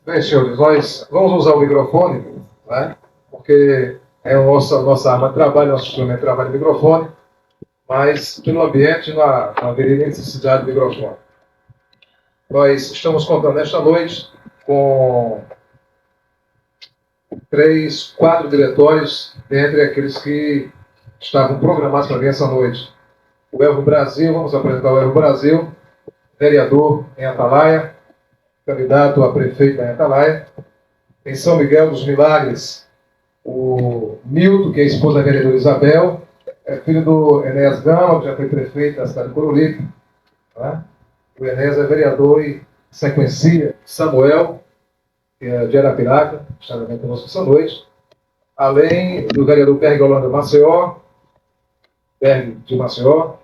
Bem, senhores, nós vamos usar o microfone, né? Porque é a nossa arma de trabalho, nosso instrumento de trabalho de microfone, mas pelo ambiente não haveria necessidade de microfone. Nós estamos contando nesta noite com 4 diretórios, dentre aqueles que estavam programados para vir essa noite. O Elvo Brasil, vamos apresentar o Elvo Brasil, vereador em Atalaia, candidato a prefeito em Atalaia. Em São Miguel dos Milagres, o Milton, que é esposa da vereadora Isabel, é filho do Enéas Gama, que já foi prefeito da cidade de Coruripe. Né? O Enéas é vereador e sequencia Samuel, que é de Arapiraca, está também conosco essa noite. Além do vereador Berg Holanda Maceió, Berg de Maceió,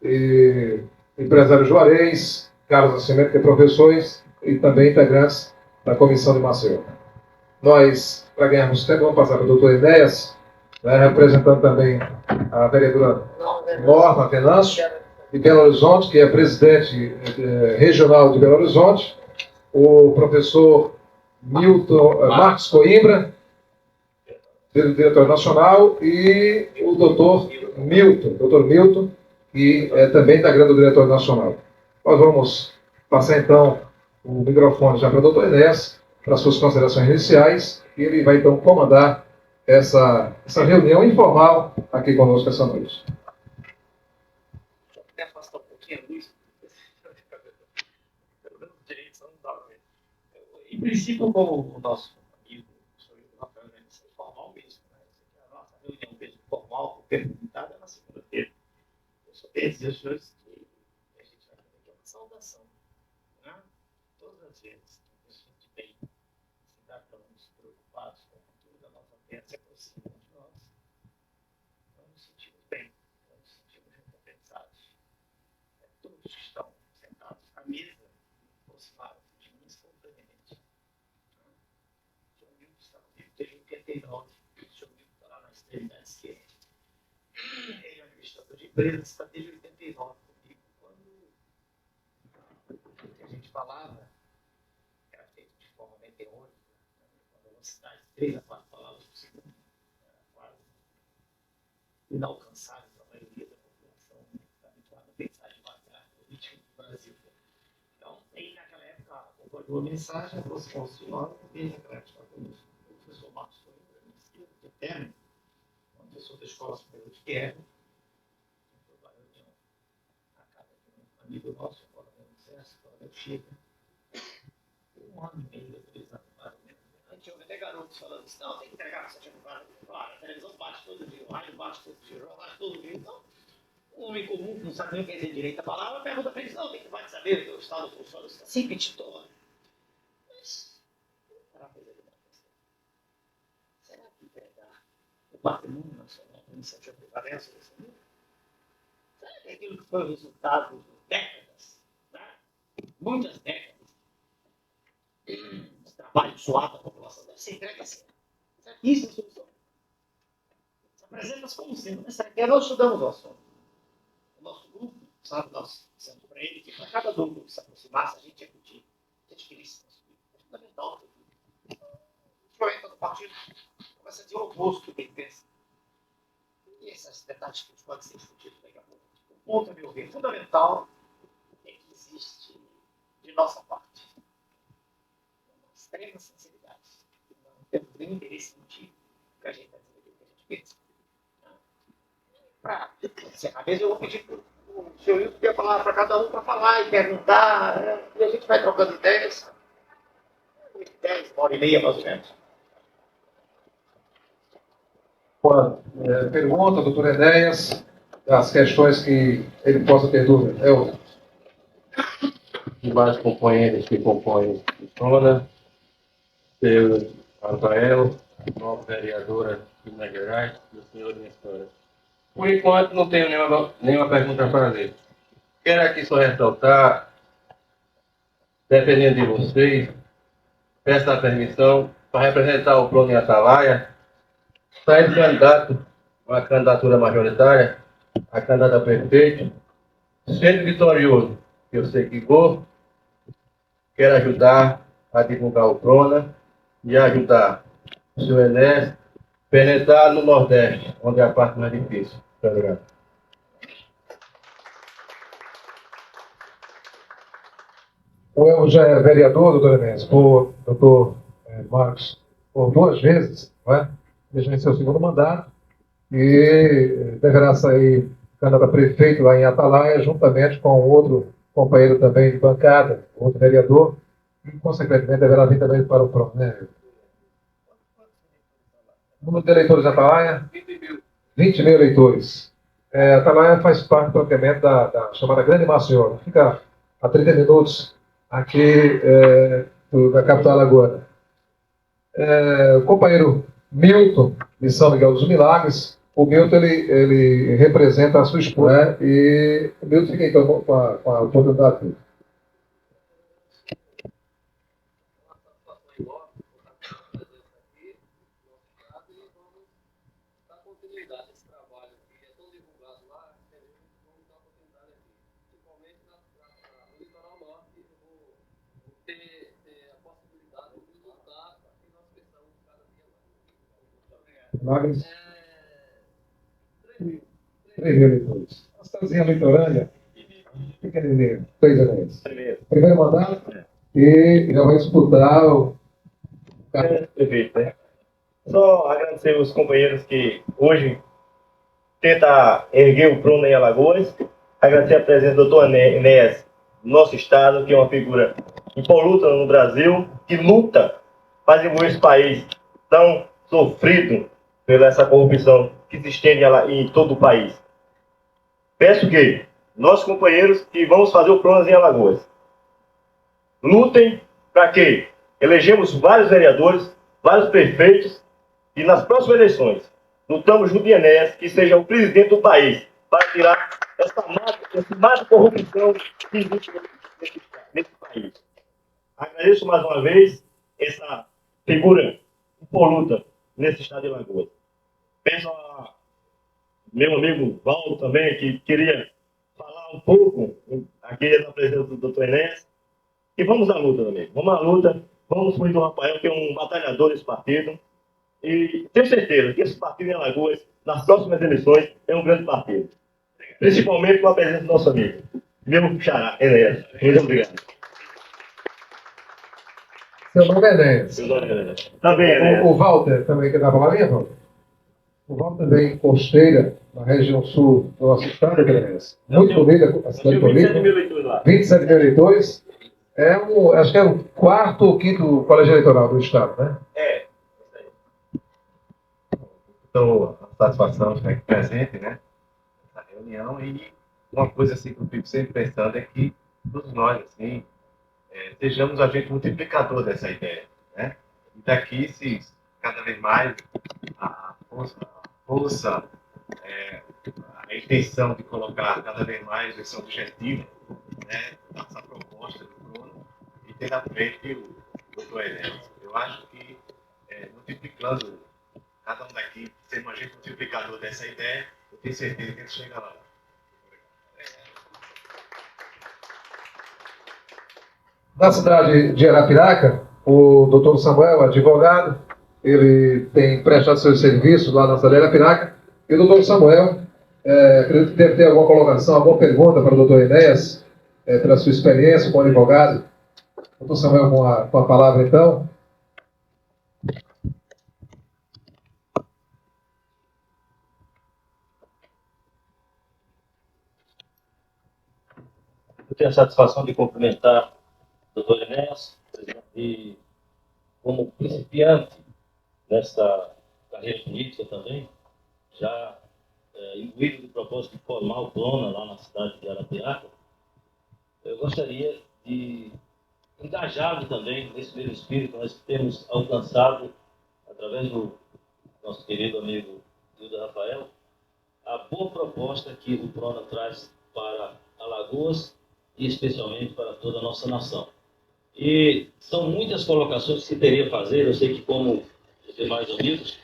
e empresário Juarez, Carlos Nascimento, que é professores, e também integrantes da comissão de Maceió. Nós, para ganharmos tempo, vamos passar para o doutor Enéas, né, representando também a vereadora Norma Venâncio, de Belo Horizonte, que é presidente regional de Belo Horizonte, o professor Marcos Coimbra, diretor nacional, e o doutor Milton, que é também integrante do diretor nacional. Nós vamos passar, então, o microfone já para o doutor Enéas, para suas considerações iniciais, e ele vai, então, comandar essa reunião informal aqui conosco essa noite. Até afastar um pouquinho a luz. Pelo menos direito, não dá pra ver. Em princípio, como o nosso amigo, o senhor Rafael, é formal mesmo, né? A nossa reunião mesmo formal, perguntada, é na segunda-feira. Eu só queria dizer aos senhores que a gente vai fazer aqui uma saudação, né? Todas as vezes que a gente tem cidadãos preocupados com tudo, a nossa terra se aproxima de nós, nós nos sentimos bem, nós nos sentimos recompensados. Todos que estão sentados à mesa aproximaram de mim espontaneamente. O senhor Milton está comigo desde 89, o senhor Milton está lá na extremidade esquerda. Ele é administrador de empresas, está desde 89 comigo, quando o que a gente falava era feito de forma meteórica, uma velocidade de 3 a 4 palavras por segundo, era quase inalcançável para a maioria da população, que está habituada a pensar devagar no ritmo do Brasil. Então, ele naquela época acompanhou a mensagem, aproximou-se de nós, desde aquela época conosco, o professor Marcos Coimbra, de Terno, professor da Escola Superior de Guerra, uma reunião na casa de um amigo nosso, agora no Exército, agora chega, 1 ano e meio, 2 anos, mais ou menos. A gente ouve até garotos falando assim, não, tem que entregar essa certificado. Claro, a televisão bate todo dia, o rádio bate todo dia, o jornal bate todo dia. Então, um homem comum que não sabe nem o que é dizer direito a palavra, pergunta para eles, não, tem que saber que o Estado funciona assim, petitório. Mas, para fazer uma questão, será que pegar o patrimônio nacional, a iniciativa privada é essa? Será que é aquilo que foi o resultado de décadas, né? Muitas décadas, de trabalho suado da população, deve ser entregue assim? Será que isso é a solução? Se apresenta-se como sendo, né? Será que nós estudamos o assunto? O nosso grupo, sabe, nós dissemos para ele que para cada grupo que se aproximasse, a gente ia discutir, a gente queria se construir. É fundamental. A gente vai entrar no partido, começa a dizer o oposto do que ele pensa. E esses detalhes que podem ser discutidos daqui a pouco. O ponto, a meu ver, fundamental é que existe, de nossa parte, uma extrema sinceridade. Não temos nenhum interesse motivo que a gente está dizendo aquilo que a gente pensa. Para encerrar mesmo, eu vou pedir para o senhor Hilton ter a palavra para cada um para falar e perguntar, né? E a gente vai trocando ideias. 10, 1h30 mais ou menos. Pergunta, doutor Enéas, as questões que ele possa ter dúvida. Demais companheiros que compõem o Sona, seu Rafael, nova vereadora de Minas Gerais, e o senhor Nestor. Por enquanto, não tenho nenhuma pergunta a fazer. Quero aqui só ressaltar, dependendo de vocês, peço a permissão para representar o plano em Atalaia, sair de candidato, uma candidatura majoritária, a candidata a prefeito, sendo vitorioso, que eu sei que vou, quero ajudar a divulgar o Prona e ajudar o senhor Enéas a penetrar no Nordeste, onde é a parte mais difícil. Muito obrigado. O Elmo já é vereador, doutor Enéas, por doutor Marcos, por 2 vezes, não é? Ele já em seu segundo mandato e deverá sair candidato a prefeito lá em Atalaia, juntamente com outro companheiro também de bancada, outro vereador, e, consequentemente, deverá vir também para o PRON, né? O número de eleitores de Atalaia? 20 mil eleitores. Atalaia faz parte, propriamente, da chamada Grande Maceió. Fica a 30 minutos aqui da capital alagoana. O companheiro Milton, de São Miguel dos Milagres, o Milton ele representa a sua esposa, né? E o Milton fica então com a oportunidade dele. Milagres. 3 mil eleitores. A cidadezinha litorânea, pequenininha, 3 anos. Primeiro mandato, e já vai disputar o. Perfeito, né? Só agradecer os companheiros que hoje tentam erguer o Prona em Alagoas. Agradecer a presença do doutor Enéas no nosso estado, que é uma figura impoluta no Brasil, que luta para desenvolver esse país tão sofrido pela essa corrupção que se estende em todo o país. Peço que nossos companheiros que vamos fazer o Prona em Alagoas lutem para que elegemos vários vereadores, vários prefeitos e nas próximas eleições lutamos junto de Enéas que seja o presidente do país para tirar esse mar de corrupção que existe nesse país. Agradeço mais uma vez essa figura impoluta nesse estado de Alagoas. Peço a meu amigo Valdo também, que queria falar um pouco aqui na presença do doutor Enéas. E vamos à luta também. Vamos à luta. Vamos com o Rafael, que é um batalhador desse partido. E tenho certeza que esse partido em Alagoas, nas próximas eleições, é um grande partido. Principalmente com a presença do nosso amigo, meu xará, Enéas. Muito obrigado. Seu nome é Enéas. Meu nome é Enéas. Também, Enéas. O Walter também quer dar a palavrinha, Walter? O Walter também, costeira, na região sul do nosso estado, Enéas. Muito bonita, a cidade bonita. 27 mil eleitores lá. 27 mil eleitores. Acho que é o 4º ou 5º colégio eleitoral do estado, né? É. Então, a satisfação de estar aqui presente, né? Nessa reunião. E uma coisa assim que eu fico sempre pensando é que todos nós, assim, sejamos agente multiplicador dessa ideia, né? E daqui, se cada vez mais a força, a intenção de colocar cada vez mais esse objetivo, né? Essa proposta do Bruno e ter na frente o doutor Enéas. Eu acho que multiplicando cada um daqui, sendo um agente multiplicador dessa ideia, eu tenho certeza que ele chega lá. Na cidade de Arapiraca, o doutor Samuel, advogado, ele tem prestado seus serviços lá na cidade de Arapiraca. E o doutor Samuel, acredito que deve ter alguma colocação, alguma pergunta para o doutor Enéas, pela sua experiência como advogado. Doutor Samuel, com a palavra, então. Eu tenho a satisfação de cumprimentar o doutor Enéas e, como principiante nessa carreira política também, já imbuído do propósito de formar o Prona lá na cidade de Arapiraca, eu gostaria de engajá-lo também nesse mesmo espírito que nós temos alcançado, através do nosso querido amigo Hildo Rafael, a boa proposta que o Prona traz para Alagoas e especialmente para toda a nossa nação. E são muitas colocações que teria a fazer. Eu sei que, como os demais amigos,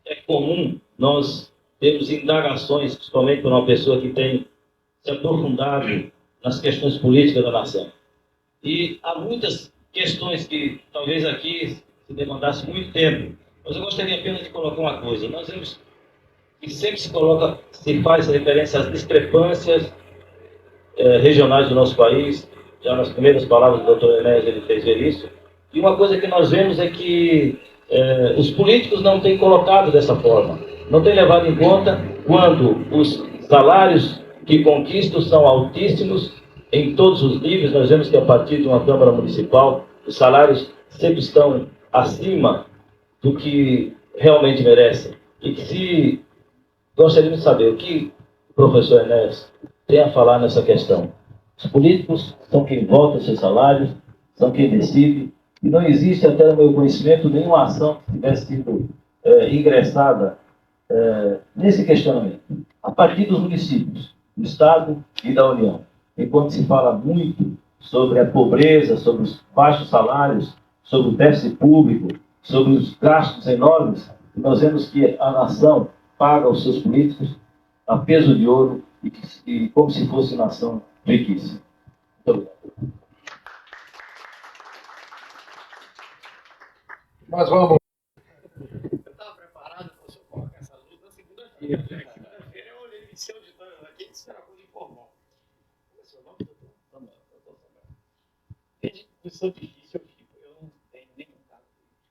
é comum nós termos indagações, principalmente por uma pessoa que tem se aprofundado nas questões políticas da nação. E há muitas questões que talvez aqui se demandasse muito tempo. Mas eu gostaria apenas de colocar uma coisa. Nós vemos que sempre se faz referência às discrepâncias regionais do nosso país. Já nas primeiras palavras do Dr. Enéas ele fez ver isso. E uma coisa que nós vemos é que os políticos não têm colocado dessa forma. Não têm levado em conta quando os salários que conquistam são altíssimos em todos os níveis. Nós vemos que a partir de uma Câmara Municipal, os salários sempre estão acima do que realmente merecem. E que se gostaríamos de saber o que o professor Enéas tem a falar nessa questão. Os políticos são quem vota seus salários, são quem decide, e não existe, até no meu conhecimento, nenhuma ação que tivesse sido ingressada nesse questionamento, a partir dos municípios, do Estado e da União. Enquanto se fala muito sobre a pobreza, sobre os baixos salários, sobre o déficit público, sobre os gastos enormes, nós vemos que a nação paga os seus políticos a peso de ouro e como se fosse nação riquíssima. Muito obrigado. Mas vamos. Eu estava preparado para o senhor colocar essa luz na segunda-feira. Segunda-feira eu olhei em seu auditores aqui e disse que era coisa informal. Qual é o seu nome, doutor? Samuel. Veja que posição difícil eu fico. Eu não tenho nenhum cargo político.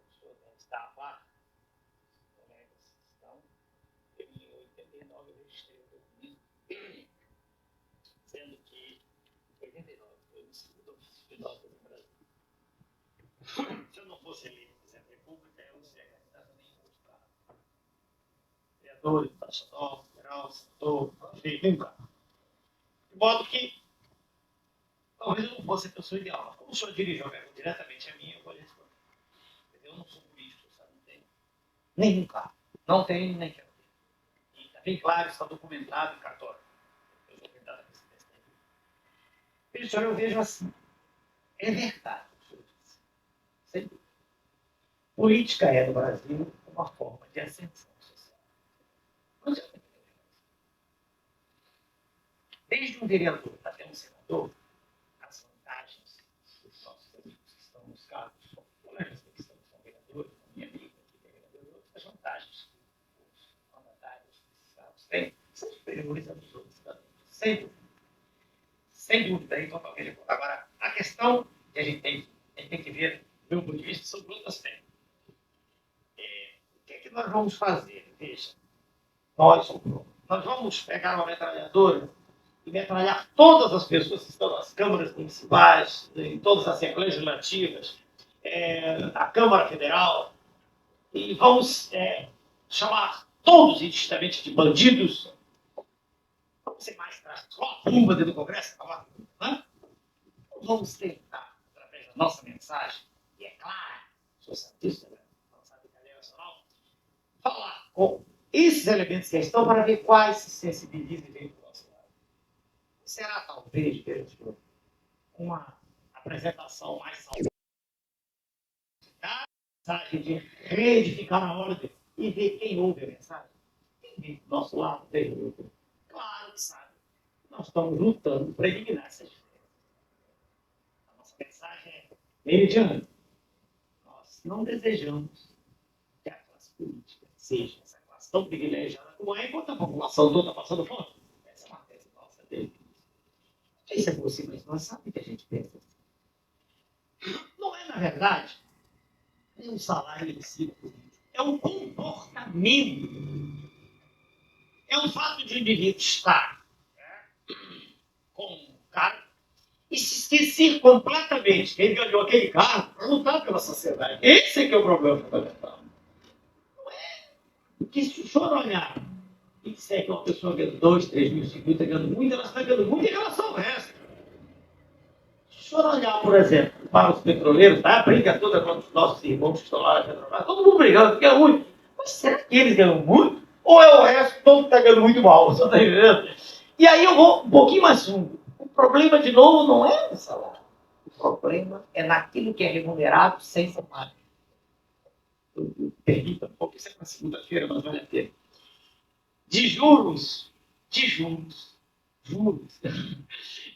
O senhor deve estar a par, os colegas estão. Eu, em 89, eu registrei o documento, sendo que 89 foi o segundo ofício de notas no Brasil. Se eu não fosse eleito presidente da República, eu não seria candidato nenhum outro cargo. Vereador, estadual, federal, senador, prefeito, nenhum cargo. De modo que talvez eu não fosse a pessoa ideal, mas como o senhor dirigiu a pergunta diretamente a mim, eu vou lhe responder. Eu não sou político, sabe? Não tenho nenhum cargo. Não tenho nem quero ter. E está bem claro, está documentado em cartório. Eu sou candidato à presidência da República. Veja, senhor, eu vejo assim. É verdade o que o senhor disse. Sem dúvida. Política é, no Brasil, uma forma de ascensão social. Não sei o que é. Desde um vereador até um senador, as vantagens dos nossos amigos que estão nos cargos, colegas que estão com vereadores, com minha amiga que é vereador, as vantagens que os mandatários desses cargos têm são superiores a dos outros cidadãos. Sem dúvida. Sem dúvida. Então, agora, a questão que a gente tem que ver, do meu ponto de vista, são duas aspectos. O que é que nós vamos fazer? Veja, nós vamos pegar uma metralhadora e metralhar todas as pessoas que estão nas câmaras municipais, em todas as assembleias legislativas, a Câmara Federal, e vamos chamar todos indistintamente de bandidos. Vamos ser mais práticos. Coloca a bomba dentro do Congresso, acabar com tudo, né? Vamos tentar, através da nossa mensagem, e é claro, sou cientista, não sabe italiano nacional, falar com esses elementos que estão para ver quais se sensibilizam dentro do nosso lado. Será, talvez, uma apresentação mais saudável, a mensagem de reedificar a ordem e ver quem ouve a mensagem. Quem vem do nosso lado, claro que sabe. Nós estamos lutando para eliminar essas diferenças. A nossa mensagem é meridiana. Nós não desejamos que a classe política seja essa classe tão privilegiada como é, enquanto a população toda passando fome. Essa é uma tese nossa dele. Isso é possível, mas nós sabemos que a gente pensa assim. Não é, na verdade, um salário em si, é um comportamento. É o fato de um indivíduo estar com um cargo e se esquecer completamente que ele ganhou aquele cargo para lutar pela sociedade. Esse é que é o problema fundamental. Não é. Porque se o senhor olhar e disser que uma pessoa ganha 2, 3 mil, 5 mil, está ganhando muito, ela está ganhando muito em relação ao resto. Se o senhor olhar, por exemplo, para os petroleiros, tá? A briga toda contra os nossos irmãos que estão lá na Petrobras, todo mundo brigando, porque é muito. Mas será que eles ganham muito? Ou é o resto todo que está ganhando muito mal? Você está entendendo? E aí eu vou um pouquinho mais fundo. O problema, de novo, não é no salário. O problema é naquilo que é remunerado sem salário. Permita um pouco, isso é para segunda-feira, mas vale a pena. De juros juros.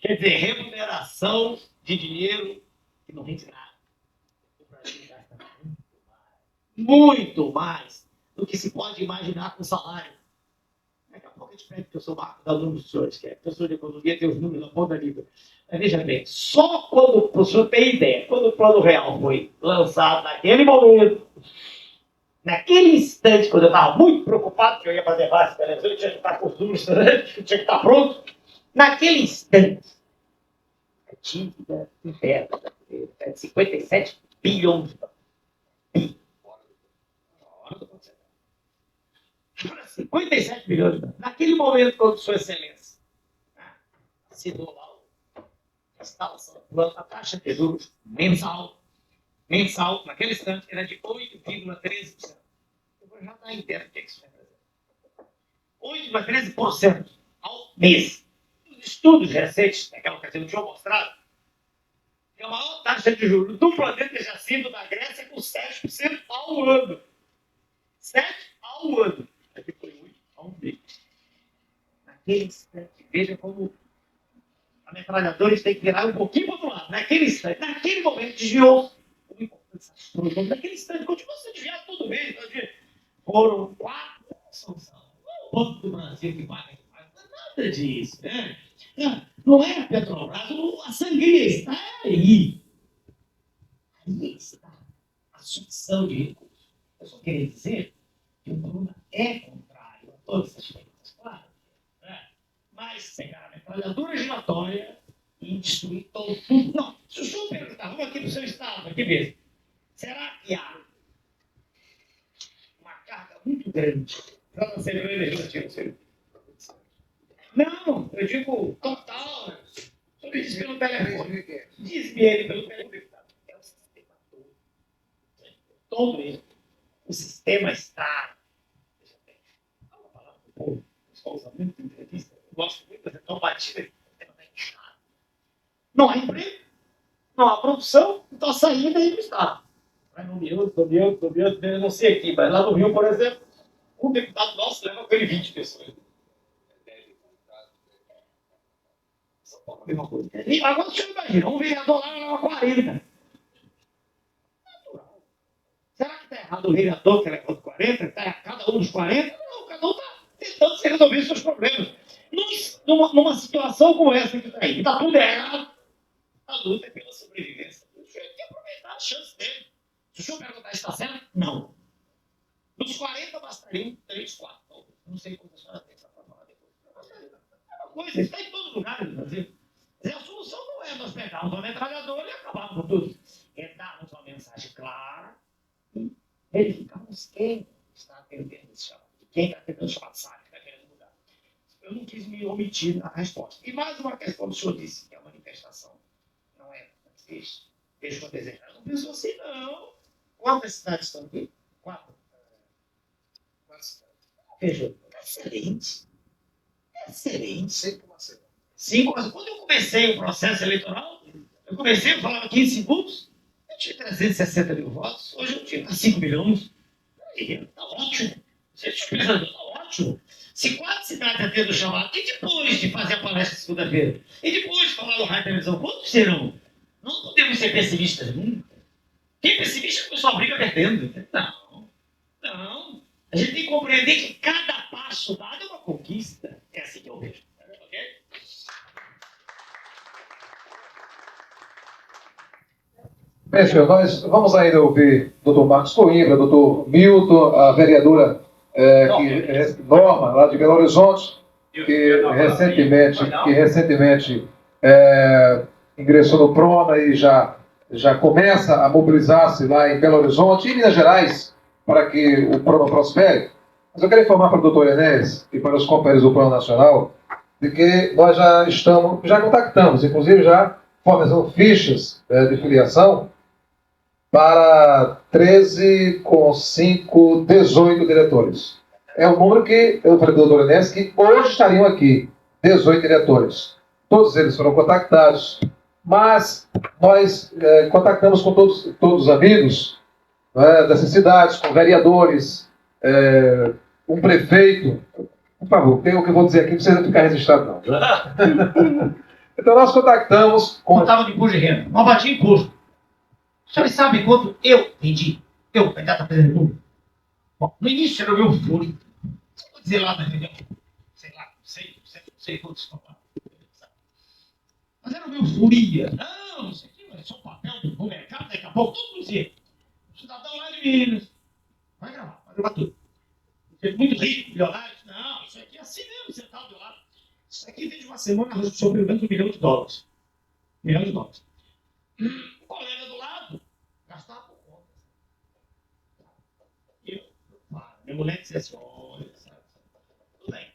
Quer dizer, remuneração de dinheiro que não rende nada. O Brasil gasta muito mais do que se pode imaginar com salário. Daqui a pouco eu te pego que eu sou Marco da aluno dos senhores, que é professor de economia, tem os números na ponta da língua. Mas veja bem, só quando, para o senhor ter ideia, quando o Plano Real foi lançado naquele momento, naquele instante, quando eu estava muito preocupado, que eu ia fazer várias televisões, eu tinha que estar com os números, tinha que estar pronto, naquele instante, a dívida interna é de 57 bilhões de dólares. 57 bilhões de dólares. Naquele momento, quando Sua Excelência assinou lá a instalação do plano, a taxa de juros mensal, naquele instante, era de 8,13%. Eu vou já dar inteiro o que isso vai fazer. 8,13% ao mês. Os estudos recentes, naquela ocasião, tinham mostrado que a maior taxa de juros do planeta já sido da Grécia com 7% ao ano. 7% ao ano. Aqui foi 8 ao mês. Naquele instante, veja como a metralhadora tem que virar um pouquinho para o outro lado. Naquele instante, naquele momento, desviou o importante astronômico. Naquele instante, continua sendo desviado todo mês. Foram 4 soluções. O Banco do Brasil que paga. Não é nada disso, né? Não é a Petrobras, a sangria está aí. Aí está a sucção de recursos. Eu só queria dizer que o Bruna é contrário a todas essas coisas, claro. Né? Mas pegar a metralhadora giratória e destruir tudo. Não, se o senhor perguntar, vamos aqui no seu estado, aqui mesmo, será que há uma carga muito grande para a Assembleia Legislativa? Não, eu digo total. O senhor disse pelo telefone. Diz-me ele pelo telefone. É o sistema todo. Todo ele. O sistema está. Deixa eu ver. Vamos falar com o povo. Eu estou usando muito entrevista. Eu gosto muito de fazer tão batida. O sistema está inchado. Não há emprego. Não há produção. Então a saída aí não está. Vai no miúdo, eu não sei aqui, mas lá no Rio, por exemplo, um deputado nosso leva com ele 20 pessoas. E agora o senhor imagina, um vereador lá leva 40. Natural. Será que está errado o vereador que leva 40? Está cada um dos 40? Não, cada um está tentando se resolver os seus problemas. Numa situação como essa que está aí, está tudo errado, a luta é pela sobrevivência. O senhor tem que aproveitar a chance dele. Se o senhor perguntar se está certo, não. Dos 40 bastariam 3, 4. Não sei quantas senhora tem para falar depois. É uma coisa, está em todo lugar no Brasil. A solução não é nós pegarmos uma metralhadora e acabarmos com tudo. É darmos uma mensagem clara e verificarmos quem está atendendo esse chamado. Quem está atendendo o chamado sabe que está querendo mudar. Eu não quis me omitir na resposta. E mais uma questão, o senhor disse que a manifestação não é deixou a desejar. Não pensou assim, não. Quantas cidades estão aqui? 4. 4 cidades. Veja, excelente. Excelente. 5, quando eu comecei o processo eleitoral, eu falava 15 segundos, eu tinha 360 mil votos, hoje eu tinha 5 milhões. Está ótimo. Você está ótimo. Se 4 cidades atendem o chamado, e depois de fazer a palestra segunda-feira, e depois de falar no rádio e televisão, quantos serão? Não podemos ser pessimistas nunca. Quem é pessimista, o pessoal briga perdendo. Não. A gente tem que compreender que cada passo dado é uma conquista. É assim que eu vejo. Ok? Bem, senhor, nós vamos ainda ouvir o Dr. Marcos Coimbra, Dr. Milton, a vereadora Norma, lá de Belo Horizonte, que recentemente ingressou no PRONA e já começa a mobilizar-se lá em Belo Horizonte e em Minas Gerais para que o PRONA prospere. Mas eu quero informar para o doutor Enéas e para os companheiros do Plano Nacional de que nós já contactamos, inclusive já fornecemos fichas de filiação para 13 com 5, 18 diretores. É o número que eu falei para o doutor Enéas que hoje estariam aqui, 18 diretores. Todos eles foram contactados, mas nós contactamos com todos os amigos dessas cidades, com vereadores, um prefeito, Por favor, tem o que eu vou dizer aqui, não precisa ficar registrado, não. Então, nós contactamos com... Contava de imposto de renda. Não batia imposto. Os senhores sabem quanto eu vendi? Eu, candidato a presidente da República. Bom, no início era o meu fúria. Vou dizer lá na reunião. Sei lá, não sei quantos estão lá. Mas era o meu furia. Não, isso aqui é só papel do mercado, daqui a pouco todo mundo dizia. O cidadão lá de Minas. Vai gravar tudo. Muito rico, milionário. Não, isso aqui é assim mesmo, sentado do lado. Isso aqui desde uma semana resolveu pelo menos $1 milhão. $1 milhão. O colega do lado gastava por conta. E eu, minha mulher dizia assim, olha, tudo bem.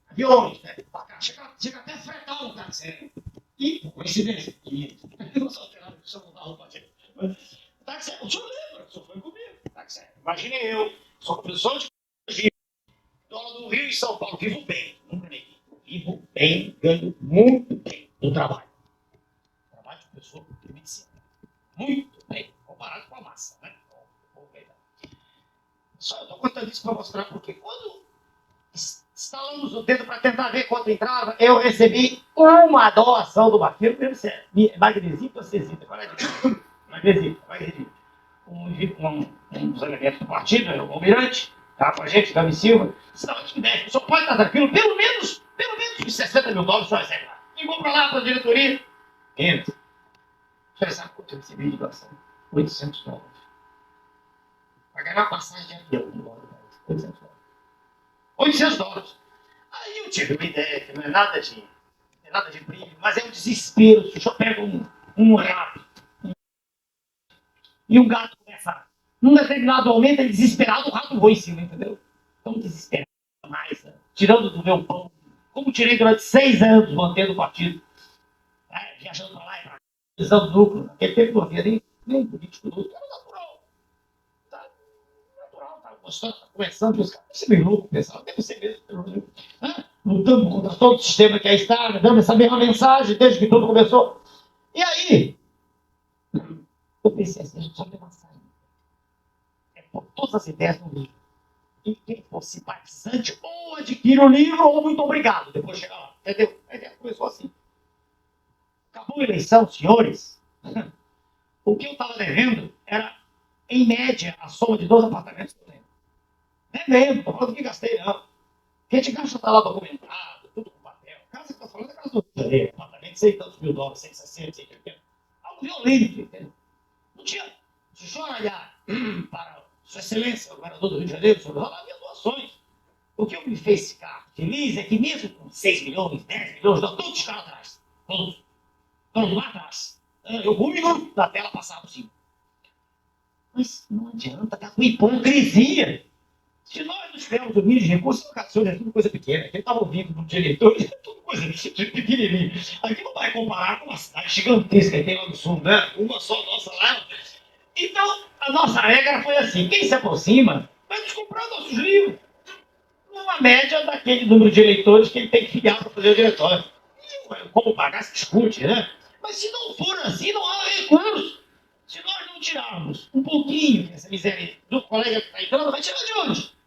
Aviões, né? Chega até a fretar um táxi. E, por coincidência, eu não sou alterado, eu sou mudar a roupa dele. Táxi, o senhor lembra? O senhor foi comigo. Táxi, imagine eu, sou professor de dólar do Rio e São Paulo, vivo bem, nunca neguei. Vivo bem, ganho muito bem no trabalho. Trabalho de pessoa de medicina. Muito bem, comparado com a massa, né? Só eu estou contando isso para mostrar porque quando instalamos o dedo para tentar ver quanto entrava, eu recebi uma doação do Bafiro, mesmo se é magnesita ou cesita, qual é a diferença? Magnesita. Um dos elementos do partido, o Almirante, estava com a gente, Davi Silva, estava aqui em o senhor pode estar tranquilo, pelo menos uns $60 mil, só recebe lá. Ligou para lá, para a diretoria, entra. Você sabe quanto eu recebi de doação? $800. Pagar uma passagem de avião, $800. $800. Aí eu tive uma ideia que não é nada de brilho, mas é um desespero. Se o senhor pega um rato e um gato começa, num determinado momento, ele desesperado, o rato voa em cima, entendeu? Então, desesperado mais, né? Tirando do meu pão, como tirei durante 6 anos, mantendo o partido, viajando para lá e para cá, visão do núcleo, naquele tempo não havia nem político do núcleo, era natural. Tá gostando, tá conversando, os caras, você é meio louco, pensava, deve ser mesmo, lutando contra todo o sistema que aí está, dando essa mesma mensagem desde que tudo começou. E aí, eu pensei assim, a gente só tem uma saída. É pôr todas as ideias no livro. E quem for simpatizante, ou adquire o livro, ou muito obrigado, depois chega lá. Entendeu? A ideia começou assim. Acabou a eleição, senhores. O que eu estava devendo era, em média, a soma de 2 apartamentos que eu tenho. Devendo, não estou falando que gastei, não. A gente gasta está lá documentado, tudo com papel. A casa que está falando é a casa do Rio de Janeiro, apartamento de $100 e tantos mil, 160, 180. Algo violento, entendeu? Não tinha. Se o senhor olhar para Sua Excelência, o governador do Rio de Janeiro, sobre lá havia doações. O que me fez ficar feliz é que mesmo com 6 milhões, 10 milhões, todos ficaram atrás. Todos lá atrás. Eu 1 minuto da tela passava por cima. Mas não adianta, tá com hipocrisia. Se nós não tivermos o mínimo de recursos, educação é tudo coisa pequena. Quem estava ouvindo do diretor é tudo coisa pequenininha. Aqui não vai comparar com uma cidade gigantesca que tem lá no sul, né? Uma só nossa lá. Então, a nossa regra foi assim: quem se aproxima vai nos comprar nossos livros. Numa média daquele número de eleitores que ele tem que filiar para fazer o diretório. E, como pagar se discute, né? Mas se não for assim, não há recurso. Se nós não tirarmos um pouquinho dessa miséria do colega que está entrando, vai tirar de onde?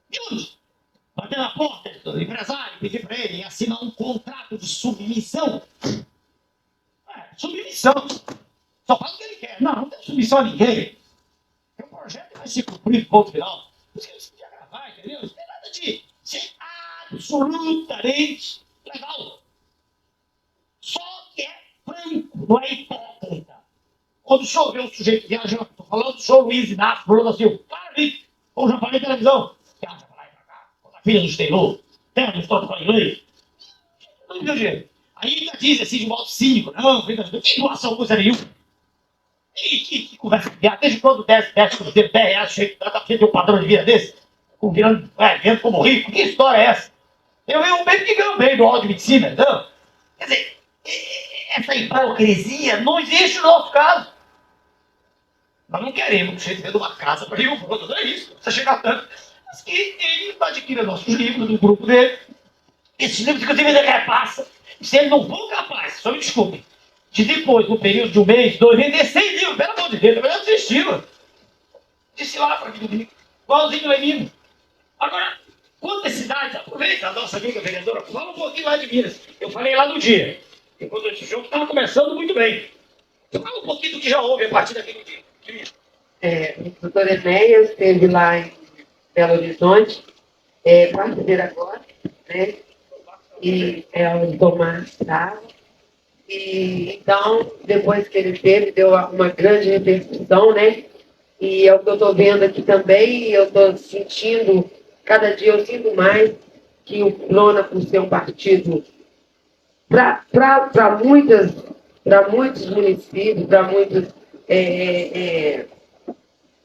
De onde? Bater na porta do empresário, pedir para ele assinar um contrato de submissão. Submissão. Só faz o que ele quer. Não tem submissão a ninguém. O projeto vai ser cumprido, ponto final. Isso que você podia gravar, entendeu? Isso não tem nada de ser absolutamente legal. Só que é franco, não é hipócrita. Quando o senhor vê um sujeito viajando, estou falando do senhor Luiz Inácio Bruno da Silva, claro, como já falei na televisão, viaja para lá e para cá, quando a filha do Taylor, terra do histórico para inglês, não deu dinheiro. Aí ainda diz assim de modo cínico, não, tem doação coisa nenhuma. E que conversa de viado, desde quando 10 cruzeiros, R$10, dá pra ter um padrão de vida desse? Vendo como rico, que história é essa? Eu vi um bem que ganhou bem do aula de medicina, não? Quer dizer, essa hipocrisia não existe no nosso caso. Nós não queremos que você tenha uma casa para Rio Branco, não é isso, não precisa chegar tanto. Mas que ele adquira nossos livros do grupo dele. Esses livros, inclusive, ele repassa. E se ele não for capaz, só me desculpe, de depois, no período de 1 mês, 2, vender 100 livros, pelo amor de Deus, eu desistiu. Disse lá para aquele domingo, igualzinho Lenino. Agora, quantas cidades, aproveita a nossa amiga vereadora, fala um pouquinho lá de Minas. Eu falei lá no dia, e quando esse jogo estava começando muito bem. Fala um pouquinho do que já houve a partir daquele dia. O doutor Enéas esteve lá em Belo Horizonte, quarta-feira agora, né? E o Tomás estava. E então, depois que ele teve, deu uma grande repercussão, né? E é o que eu estou vendo aqui também, e eu estou sentindo, cada dia eu sinto mais que o Prona, por ser um partido para muitos municípios, para muitas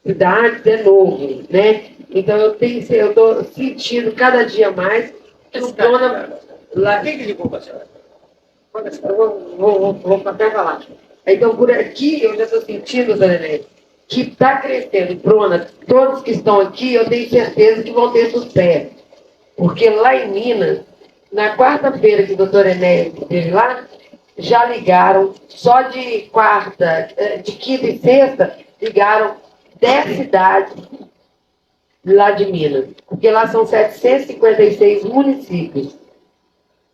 cidades, é novo, né? Então eu estou sentindo cada dia mais que o Prona lá. Quem que ligou para a senhora? Vou até falar. Então, por aqui, eu já estou sentindo, Zanené, que está crescendo. Prona, todos que estão aqui, eu tenho certeza que vão ter sucesso. Porque lá em Minas, na quarta-feira que o doutor Enéas esteve lá, já ligaram, só de quarta, de quinta e sexta, ligaram 10 cidades lá de Minas. Porque lá são 756 municípios.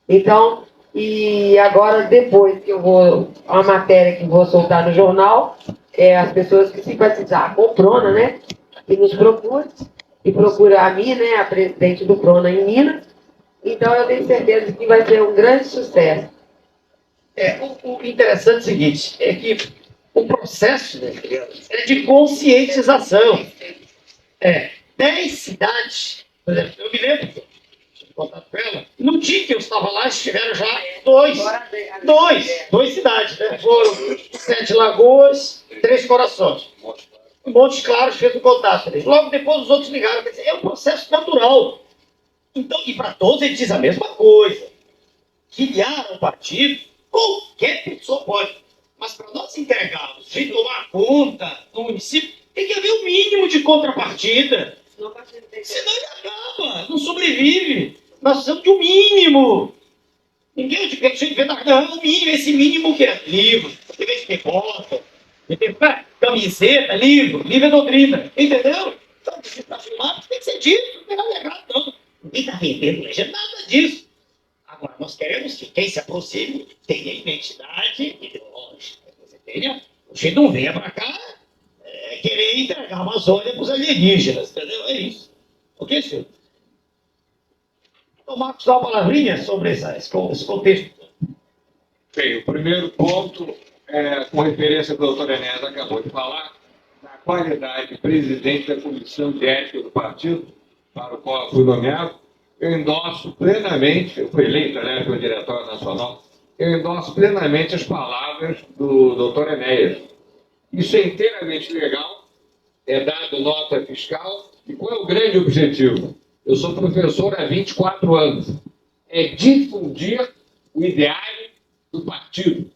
Então, e agora, depois que eu vou, a matéria que vou soltar no jornal, as pessoas que simpatizar com o Prona, né, que nos procure, e procura a mim, né, a presidente do Prona em Minas. Então, eu tenho certeza que vai ser um grande sucesso. O interessante é o seguinte, é que o processo, né, é de conscientização. 10 cidades, por exemplo, eu me lembro, tive contato com ela, no dia que eu estava lá, estiveram já duas cidades, né? Foram 7 Lagoas, 3 Corações. Montes Claros fez o contato. Né? Logo depois os outros ligaram, quer dizer, é um processo natural. Então, e para todos ele diz a mesma coisa. Criar um partido, qualquer pessoa pode. Mas para nós entregarmos, sem tomar conta do município, tem que haver o mínimo de contrapartida. Senão ele acaba, não sobrevive. Nós precisamos de um mínimo. Ninguém deixa de ver nada. O mínimo, esse mínimo que é livro, TV bota, camiseta, livro é doutrina. Entendeu? Então, se está filmado, tem que ser dito, não tem nada errado, não. Ninguém está vendendo nada disso. Agora, nós queremos que quem se aproxime tenha identidade ideológica. Você tenha, você não venha para cá querer entregar a Amazônia para os alienígenas, entendeu? É isso. Ok, senhor? Então, Marcos, dá uma palavrinha sobre esse contexto. Bem, o primeiro ponto, com referência ao que o doutor Enéas acabou de falar, na qualidade de presidente da Comissão de Ética do Partido, para o qual eu fui nomeado, eu endosso plenamente, eu fui eleito, aliás, pelo Diretório Nacional, eu endosso plenamente as palavras do doutor Enéas. Isso é inteiramente legal, é dado nota fiscal, e qual é o grande objetivo? Eu sou professor há 24 anos. É difundir o ideário do partido.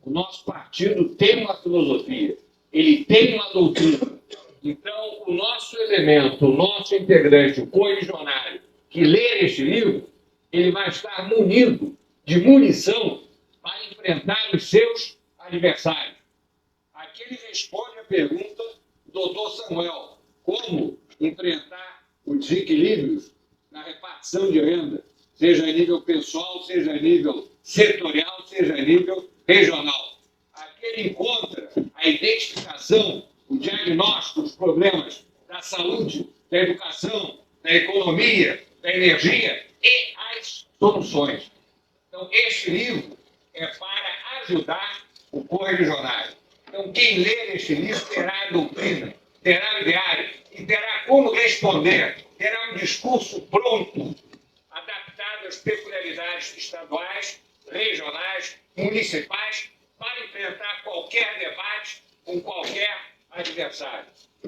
O nosso partido tem uma filosofia, ele tem uma doutrina. Então, o nosso elemento, o nosso integrante, o correligionário, que ler este livro, ele vai estar munido de munição para enfrentar os seus adversários. Aqui ele responde a pergunta do doutor Samuel: como enfrentar os desequilíbrios na repartição de renda, seja a nível pessoal, seja a nível setorial, seja a nível regional. Aqui ele encontra a identificação, o diagnóstico dos problemas da saúde, da educação, da economia, da energia e as soluções. Então, este livro é para ajudar o correligionário. Então, quem ler este livro terá a doutrina, terá o ideário e terá como responder, terá um discurso pronto, adaptado às peculiaridades estaduais, regionais, municipais, para enfrentar qualquer debate com qualquer adversário.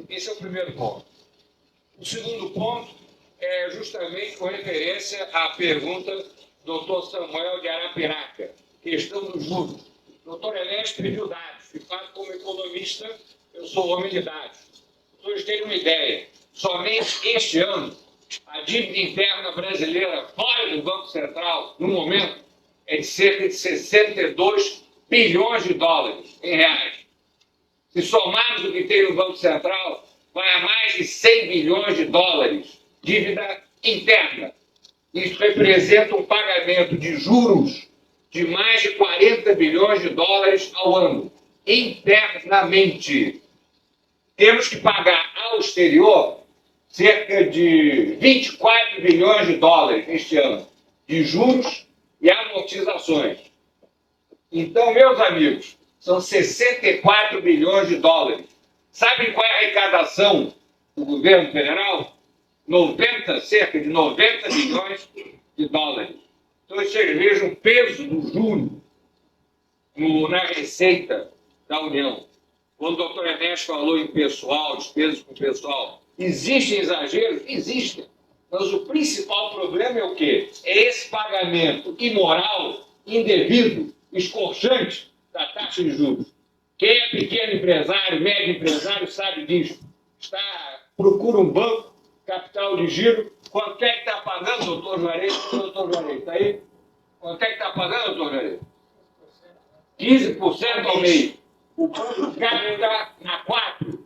Esse é o primeiro ponto. O segundo ponto é justamente com referência à pergunta do Dr. Samuel de Arapiraca, questão dos juros. O Dr. Enéas pediu dados, de fato, como economista, eu sou homem de dados. Para vocês terem uma ideia, somente este ano, a dívida interna brasileira fora do Banco Central, no momento, é de cerca de 62 bilhões de dólares em reais. Se somarmos o que tem no Banco Central, vai a mais de 100 bilhões de dólares, dívida interna. Isso representa um pagamento de juros de mais de 40 bilhões de dólares ao ano, internamente. Temos que pagar ao exterior cerca de 24 bilhões de dólares neste ano, de juros e amortizações. Então, meus amigos, são 64 bilhões de dólares. Sabem qual é a arrecadação do governo federal? Cerca de 90 bilhões de dólares. Então, vocês vejam o peso do juro na receita da União. Quando o doutor Enéas falou em pessoal, despesas com pessoal, existem exageros? Existem. Mas o principal problema é o quê? É esse pagamento imoral, indevido, escorchante da taxa de juros. Quem é pequeno empresário, médio empresário, sabe disso. Procura um banco, capital de giro. Quanto é que está pagando, doutor Juarez? Doutor Juarez, está aí? Quanto é que está pagando, doutor Juarez? 15% ao mês. O banco dá na 4%,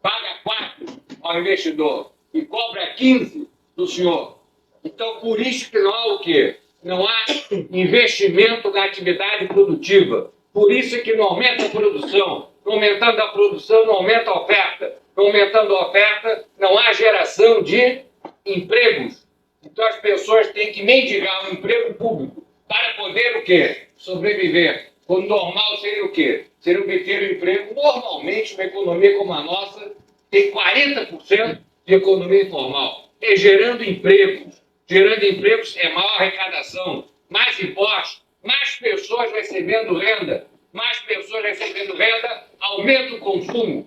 paga 4% ao investidor e cobra 15% do senhor. Então, por isso que não há o quê? Não há investimento na atividade produtiva. Por isso que não aumenta a produção. Não aumentando a produção, não aumenta a oferta. Não aumentando a oferta, não há geração de empregos. Então, as pessoas têm que mendigar um emprego público para poder o quê? Sobreviver. Quando normal seria o quê? Seria obter um emprego. Normalmente, uma economia como a nossa tem 40% de economia informal. É gerando empregos. Gerando empregos é maior arrecadação, mais impostos, mais pessoas recebendo renda. Mais pessoas recebendo renda, aumenta o consumo.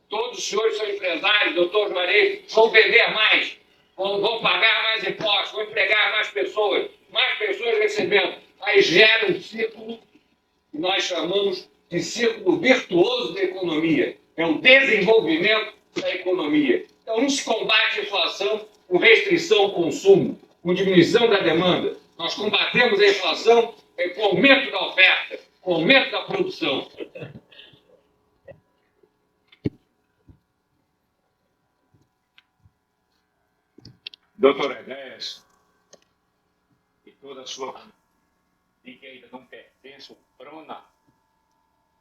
Todos os senhores são empresários, doutor Juarez, vão vender mais, vão pagar mais impostos, vão empregar mais pessoas recebendo. Aí gera um círculo que nós chamamos de círculo virtuoso da economia. É o desenvolvimento da economia. Então, não se combate a inflação com restrição ao consumo, com diminuição da demanda. Nós combatemos a inflação com aumento da oferta, com aumento da produção. Doutor Enéas, e toda a sua de que ainda não pertence ao PRONA,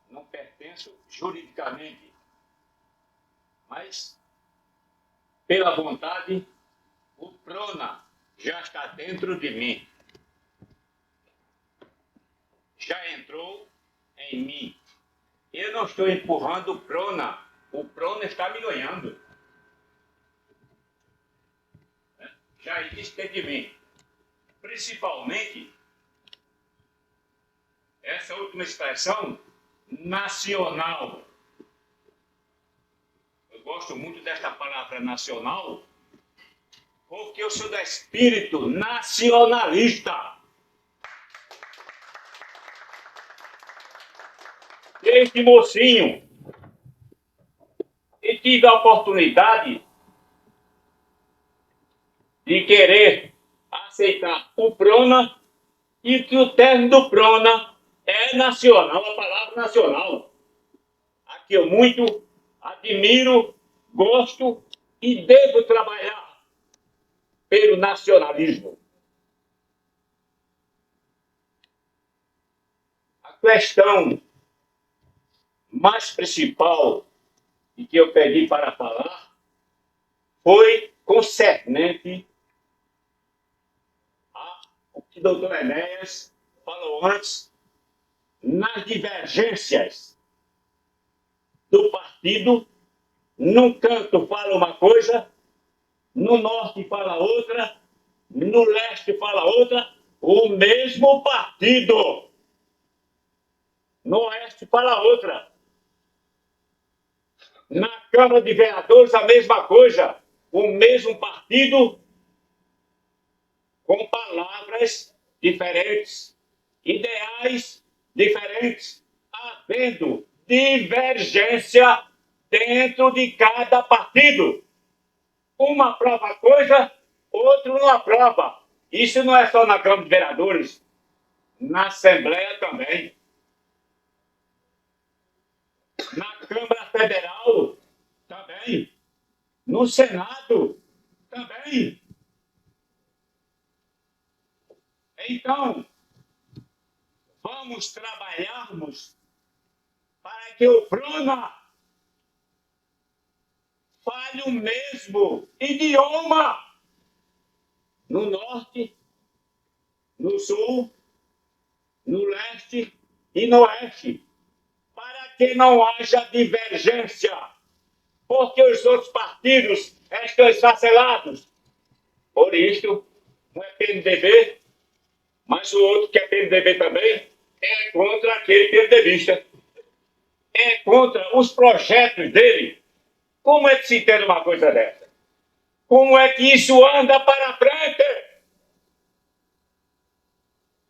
não pertence juridicamente, mas pela vontade, o PRONA já está dentro de mim. Já entrou em mim. Eu não estou empurrando o PRONA está me ganhando. Já existe dentro de mim. Principalmente, essa última expressão, nacional. Eu gosto muito desta palavra nacional, porque eu sou do espírito nacionalista. Desde mocinho, e tive a oportunidade de querer aceitar o PRONA e que o termo do PRONA é nacional, a palavra nacional. A que eu muito admiro, gosto e devo trabalhar pelo nacionalismo. A questão mais principal e que eu pedi para falar foi concernente ao que o doutor Enéas falou antes, nas divergências do partido. Num canto fala uma coisa, no norte fala outra, no leste fala outra, o mesmo partido. No oeste fala outra. Na Câmara de Vereadores, a mesma coisa. O mesmo partido com palavras diferentes, ideais diferentes, havendo divergência dentro de cada partido. Uma aprova coisa, outro não aprova. Isso não é só na Câmara de Vereadores, na Assembleia também. Na Câmara Federal também. No Senado também. Então, vamos trabalharmos para que o Prona fale o mesmo idioma no norte, no sul, no leste e no oeste, para que não haja divergência, porque os outros partidos estão esfacelados. Por isso, um é PMDB, mas o outro que é PMDB também é contra aquele PMDBista. É contra os projetos dele. Como é que se entende uma coisa dessa? Como é que isso anda para frente?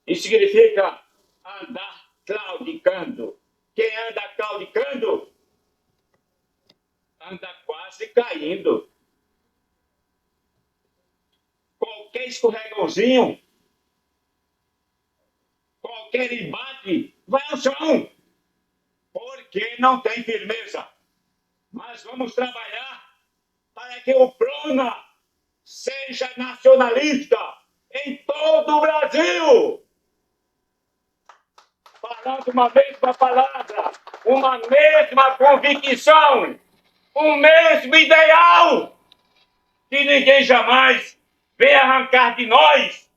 Isso significa andar claudicando. Quem anda claudicando, anda quase caindo. Qualquer escorregãozinho, qualquer embate, vai ao chão. Porque não tem firmeza. Mas vamos trabalhar para que o Prona seja nacionalista em todo o Brasil. Falando uma mesma palavra, uma mesma convicção, um mesmo ideal, que ninguém jamais vem arrancar de nós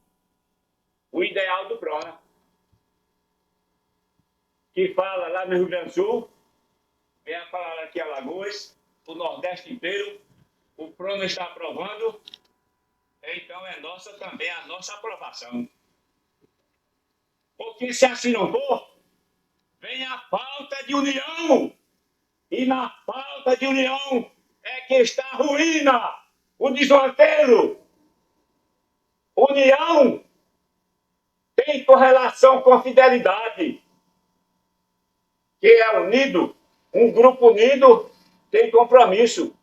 o ideal do Prona, que fala lá no Rio Grande do Sul, vem a falar aqui em Alagoas, o Nordeste inteiro, o Prona está aprovando, então é nossa também a nossa aprovação. Porque se assim não for, vem a falta de união. E na falta de união é que está a ruína, o desmantelo. União tem correlação com fidelidade. Quem é unido, um grupo unido, tem compromisso,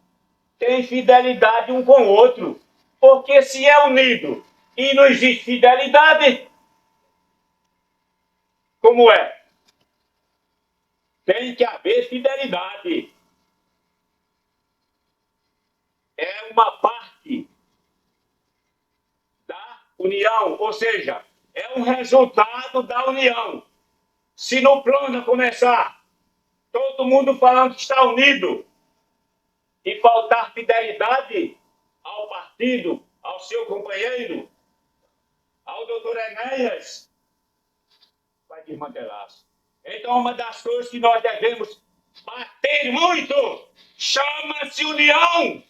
tem fidelidade um com o outro. Porque se é unido e não existe fidelidade, como é? Tem que haver fidelidade. É uma parte da união, ou seja, é um resultado da união. Se no plano começar todo mundo falando que está unido e faltar fidelidade ao partido, ao seu companheiro, ao doutor Enéas, vai desmantelar-se. Então, uma das coisas que nós devemos bater muito chama-se união.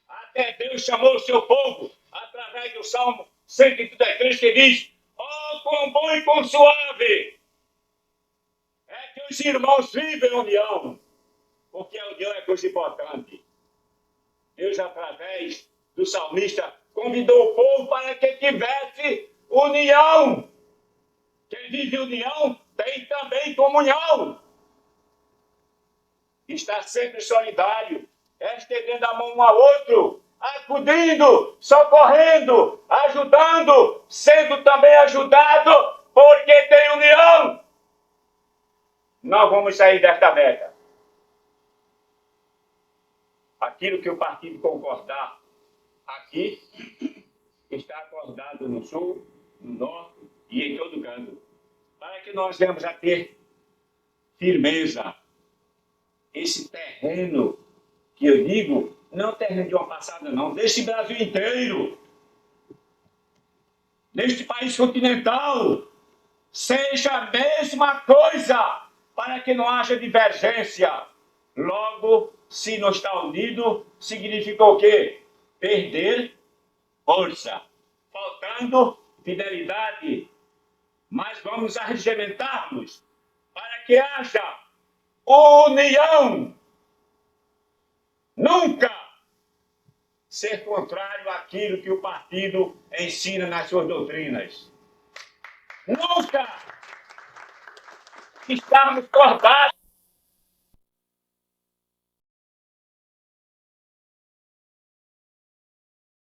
Até Deus chamou o seu povo através do Salmo 133, que diz: oh, quão bom e quão suave é que os irmãos vivem em união, porque a união é coisa importante. Deus, através do salmista, convidou o povo para que tivesse união. Quem vive união tem também comunhão. Está sempre solidário, estendendo a mão um ao outro, acudindo, socorrendo, ajudando, sendo também ajudado, porque tem união. Nós vamos sair desta meta. Aquilo que o partido concordar aqui, está acordado no sul, no norte e em todo canto, para que nós venhamos a ter firmeza. Esse terreno que eu digo, não terreno de uma passada não, desse Brasil inteiro, deste país continental, seja a mesma coisa, para que não haja divergência. Logo, se não está unido, significa o quê? Perder força, faltando fidelidade. Mas vamos arregimentar-nos para que haja união. Nunca ser contrário àquilo que o partido ensina nas suas doutrinas. Nunca estarmos cordados